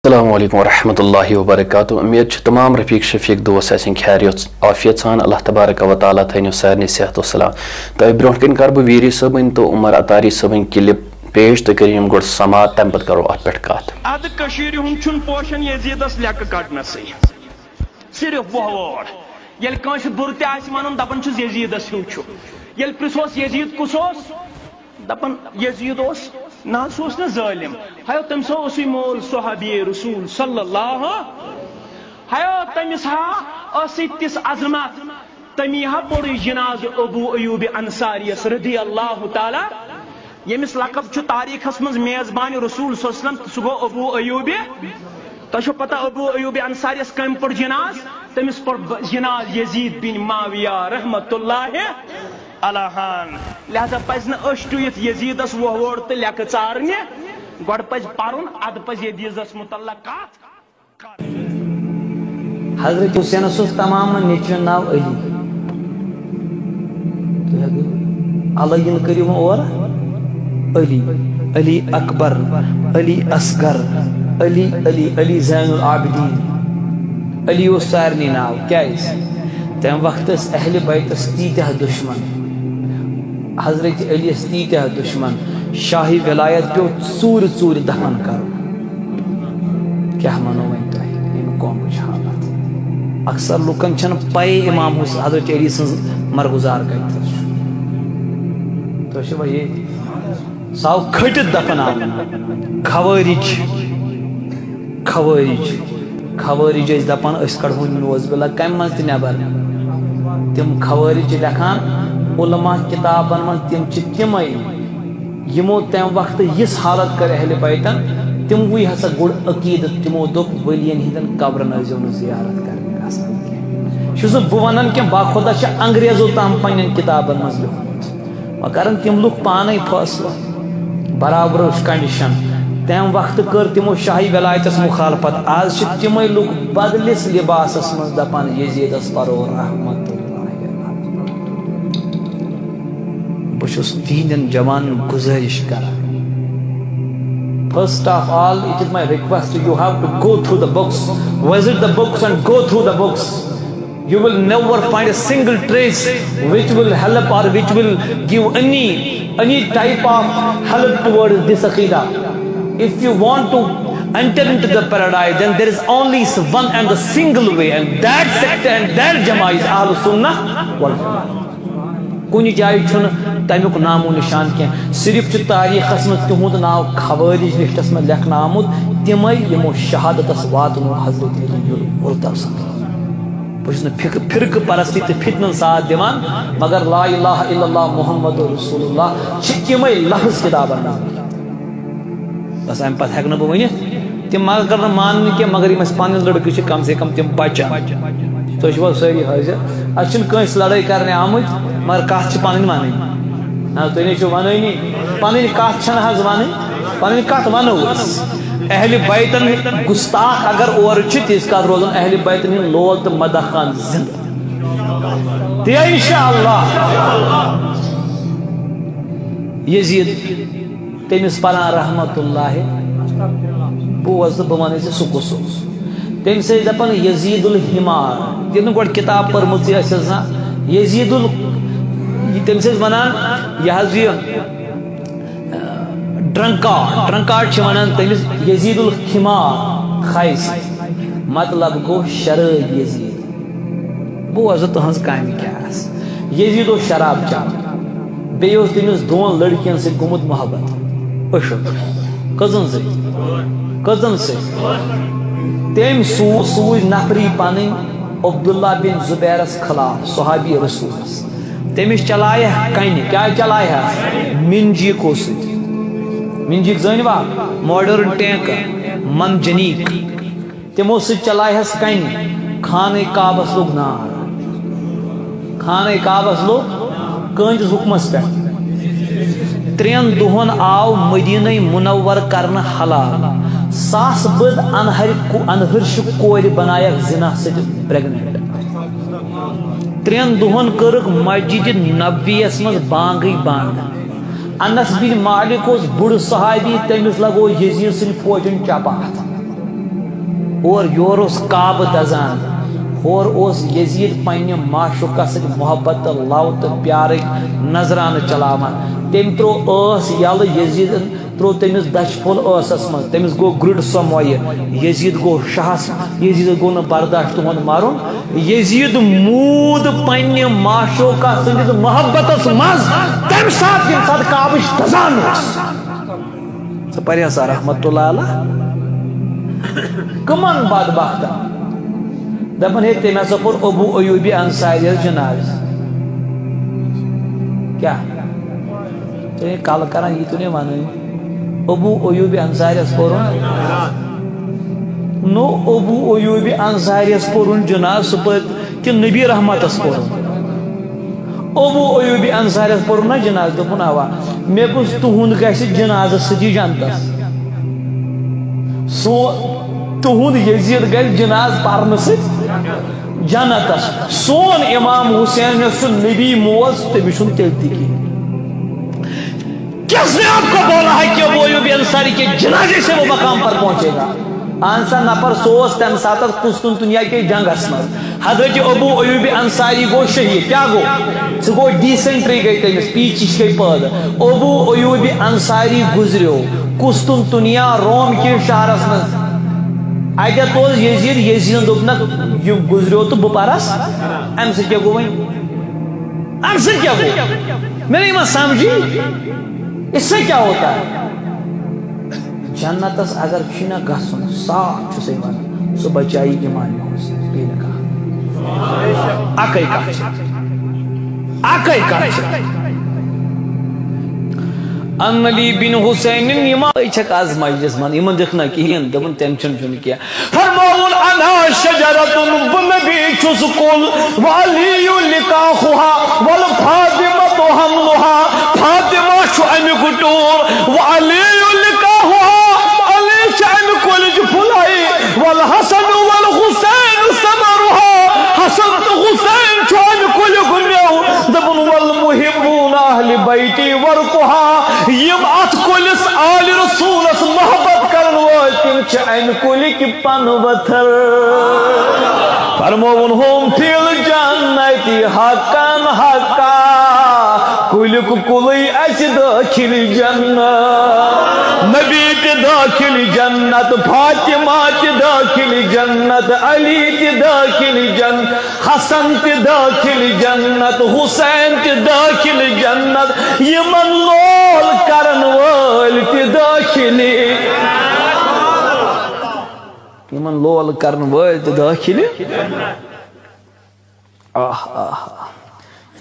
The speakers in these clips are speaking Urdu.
السلام علیکم ورحمۃ اللہ وبرکاتہ امید تمام رفیق شفیق دوست آسن خیریت عافیت سان اللہ تبارک و تعالیٰ تھنو سارے صحت و سلام تو برو کن کر بہ ویری صبن تو عمر اتاری صبن کلپ پیش تو کریم گوڑ سماعت تم پتہ کرو ات پہ کت اد کشیر ہند چھن پوشن یزیدس لیک کڑنسے صرف وہ یل کنس بر تہ آس ون دپان چھس یزیدس ہوں چھ یل پرسوس یزید کس دپان یزید اس نا سوس نا ظالم ہیو تم سو اسی مول صحابی رسول صلی اللہ ہیو تمس ہا اسی تس عظمت تمی ہا پور جناز ابو ایوب انصاری رضی اللہ تعالی یمس لقب چھ تاریخ من میزبان رسول صلی اللہ علیہ وسلم سہ گو ابو ایوب تہ پتہ ابو ایوب انصاری کم پور جناز تمس پور جناز یزید بن معاویہ رحمت اللہ الہان لہذا پز ٹویت یزیدس ووڑ تو لیکھ ژارنہ گوڑ پز پرن اد پز یزیدس متعلق کت حضرت حسین تمام نیچن ناو علی علی کریم اور علی علی اکبر علی اصغر علی علی علی زین العابدین علی و سارنی ناو کیا تم وقت اہل بیتس تیتہ دشمن حضرت علی تیتہ دشمن شاہی ولایت پیو ژور ژور دفن کرو کیا منو ون تہ قوم حالت اکثر لکن چھن پے امام حسین حضرت علی سن مرگزار کتھ تو یہ ساو کھٹت دفن خوارج خوارج خوارج اس دپان اس کڑہون نوز بلا کم من تہ نبر تم خوارج لکھان علماء کتابن من تم تمے یمو تم وقت اس حالت کر اہل بیتن تم وی ہسا گڑ عقیدت تمو دپ ولین ہندن قبرن ازیو ن زیارت کرنے چھس بہ ونان کہ باخدا چھ انگریزو تام پنن کتابن مز لیکھمت کرن تم لوگ پانے فیصلہ برابر کنڈیشن تم وقت کر تمو شاہی ولایتس مخالفت آج چھ تمے لوگ بدلس لباسس مز دپان یزیدس پرو رحمت بہس تہندین جوان گزارش کران first of all it is my request you have to go through the books visit the books and go through the books you will never find a single trace which will help or which will give any type of help towards this aqidah if you want to enter into the paradise then there is only one and the single way and that sect and that jama'ah is Ahlus Sunnah wal Jama'ah کن جائے چھن تمیک نام و نشان کی صرف تاریخ من تہد ناو خوارج لسٹس میں لکھنا آمت تمے یمو شہادتس واتنو حضرت علی الطف بہس فرقہ پرستی تو فتنن ساتھ دیوان مگر لا الہ الا اللہ محمد رسول اللہ تمے لفظ کتابن بس ام پتہ ہیکہ بہ ونتھ تم اگر مان کی مگر یم پن لڑکہ کم سے کم تم بچان تھی ساری حاضر اتھ کنس لڑائی کرنے آمت مگر کت پن ون تھی نو ونی پن کت حض ون پن کت ونو اہل بیتن گستاخ اگر اور تیز کت روزن اہل بیتن ہند لول تو مدح خان زندہ تی انشاءاللہ یزید تمس پران رحمت اللہ بوز تو بہ ون سہ کس تم سے دپان یزید الحمار تم گوڑ کتاب پرمت یزید تم سے ونان یہ ڈرنکارڈ ونان تمس یزید الحمار خیس مطلب گو شراب یزید بوز تہذ کام کیا یزید و شراب چان بیس تمس دون لڑکین سے گومت محبت اشک کزن سے تم سوز نفری پن عبداللہ بن زبیرس خلاف صحابی رسول تمس چلائے کن کیا چلائے منجیکو ست منجیک زنوا ماڈرن ٹینک منجنیک تمو ست چلائے کن خانہ کعبس لوگ نار خانہ کعبس لوگ کہندس حکمس پہ 3 دہن آو مدینہ منور کرنا حلال 1000 بد انہرش کور بنائک زنا ست پریگنٹ 3 دہن کرک مسجد نبویس من بانگی بانگ انس بن مالک بڑ صحابی تمس لگو یزید سن فوجن چپات اور یور اس کعبہ دزان اور اس یزید پنہ معشوقہ ست محبت لو تو پیارک نظرانہ چلاوان تم ترو اس یل یزید ترو تمس دچ پھول اسس من تمس گو گرڈ سو مویہ یزید گو شہس یزید گو نہ برداشت تہند مارن یزید مود پنہ معشوقہ سندس محبت مز تم سات یم سات کعبہ دزان سہ پریہ سا رحمت اللہ علیہ کمن بدبخت دپن ہے تم ہسا پور ابو ایوب انصاری جناز کیا کل کران یہ تو نہیں ون ابو ایوب انصاری پور نو ابو ایوب انصاری پور جناز سہ کہ نبی رحمت پور ابو ایوب انصاری پور نا جناز دپن اوا مے گوس تہند گژھِ جناز ستی جنتس سو تہند یزید گژھِ جناز پرن ست جنتس سون امام حسین سہ نبی موز تمس چھن تیل تہ کہین کس نے آپ کو بولا ہے کہ ابو ایوب انصاری کے جنازے سے وہ مقام پر پہنچے گا آنسا نفر سوس تم ساتھ قسطنطنیہ کے جنگس مز حضرت ابو ایوب انصاری گو شہید کیا گو سہ گو ڈیسنٹری گئی تمس پیچش گئی پید ابو ایوب انصاری گزریو قسطنطنیہ روم کے شہرس مز اتہ توز یزید یزید دپنک یہ گزریو تو بہ پرس ام سے کیا گو ون ام سے کیا گو میں نہیں مت سمجھی اس سے کیا ہوتا ہے جنتس اگر چھنا گھسن صاف چھسے ون سہ بچائی ایمان حسین بے نکاح اکے کہا ان علی بن حسین نما چھک از مجلس من ایمن دکھنا کہین دبن ٹینشن چھن کیا فرماون انا شجرۃ بنبی چھس کل وعلی لقاحها والفاطمہ حملها فاطمہ شو امی کٹور وعلی لقاحها علی شان کل جفلائی والحسن والحسین ثمرها حسن حسین شو امی کل گنیو دبن والمحبون اہل بیتی ورقها یم ات کلس آل رسولس محبت کرن وٲلۍ تِم چھِ امہِ کُلِکۍ پن ؤتھر فرمووُن ہوم فِل جنتی حقن حقا کُلیُک کُلٕے اَسہِ دٲخِل جنت نبی تہِ دٲخِل جنت فاطمہ تہِ دٲخِل جنت علی تہِ دٲخِل جنت حسن تہِ دٲخِل جنت حسین تہِ دٲخِل جنت یمن لول کرن وٲلۍ تہِ دٲخِل یمن لول کرن وٲلۍ تہِ دٲخِل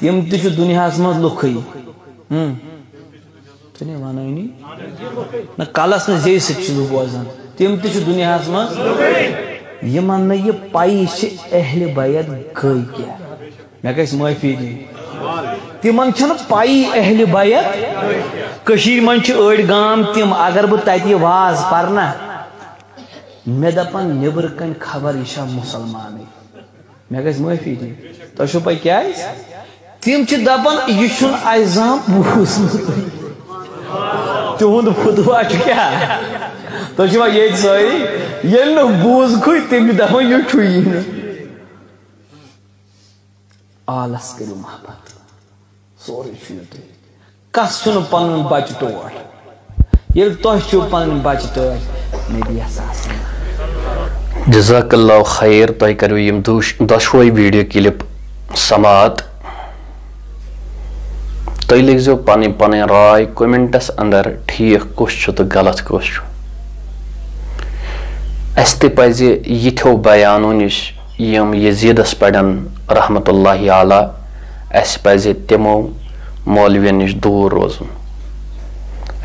تم تہ چھِ دنیاہس منٛز لُکھٕے ژٕ نے وَنٲنی نہ کلس نہٕ زیٚیہِ سۭتۍ چھِ لُکھ بوزان تم تہ چھِ دنیاہس منٛز یمن نہٕ یہِ پایی چھِ اہلِ بیت گٔے کیٛاہ مےٚ گژھِ معٲفی دِنۍ تمن چھنہٕ پایی اہلِ بیت کٔشیٖرِ منٛز چھِ أڑۍ گام تِم اگر بہٕ تتہِ یہِ واز پرنا مےٚ دپن نیبرٕ کنۍ خبر یہِ چھا مُسلمانٕے مےٚ گژھِ معٲفی دِنۍ تۄہہِ چھو پاے کیٛازِ تم چھِ دپان یہ چھُنہٕ اسہِ زانٛہہ بوٗزمُتٕے تِہُنٛد فتوا چھُ کیٛاہ تُہۍ چھِوا ییٚتہِ سٲری ییٚلہِ نہٕ بوٗزکھٕے تِم چھِ دپان یہِ چھُیی نہٕ آلس کٔرِو محبت سورُے چھُ یہِ تُہۍ کس چھُنہٕ پنُن بچہِ ٹوٹھ ییٚلہِ تۄہہِ چھِو پنٕنۍ بچہِ ٹٲٹھ نبی اساسن جزاک اللہ خیر تۄہہِ کٔرِو یِم دۄشوے ویڈیو کلپ سماعت تُہۍ لیکھزیو پنٕنۍ پنٕنۍ راے کومنٹس اندر ٹھیٖک کُس چھُ تہٕ غلط کُس چھُ اسہِ تہِ پزِ یِتھیو بیانو نِش یِم یزیدس پرن رحمت اللہ علیٰ اسہِ پزِ تِمو مولوین نِش دوٗر روزُن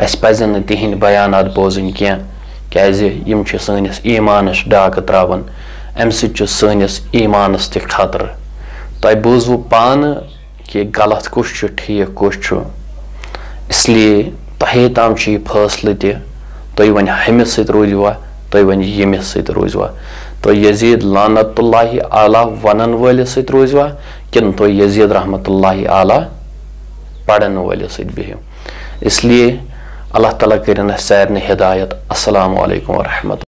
اسہِ پزن نہٕ تِہنٛدۍ بیانات بوزٕنۍ کینٛہہ کیازِ یِم چھِ سٲنِس ایمانس ڈاکہٕ تراوان امہِ سۭتۍ چھُ سٲنِس ایمانس تہِ خطرٕ تۄہہِ بوٗزوٕ پانہٕ کہ غلط کُس چھُ ٹھیٖک کُس چھُ اس لیے تۄہے تام چھُ یہِ فٲصلہٕ تہِ تُہۍ وۄنۍ ہُمِس سۭتۍ روٗزوا تُہۍ وۄنۍ ییٚمِس سۭتۍ روٗزوا تُہۍ یزید لعنت اللہ علیٰ ونن وٲلِس سۭتۍ روٗزوا کِنہٕ تُہۍ یزید رحمت اللہ علیٰ پرن وٲلِس سۭتۍ بِہِو اس لیے اللہ تعالیٰ کٔرِنۍ اَسہِ سارنٕے ہدایت السلام علیکم ورحمۃ اللہ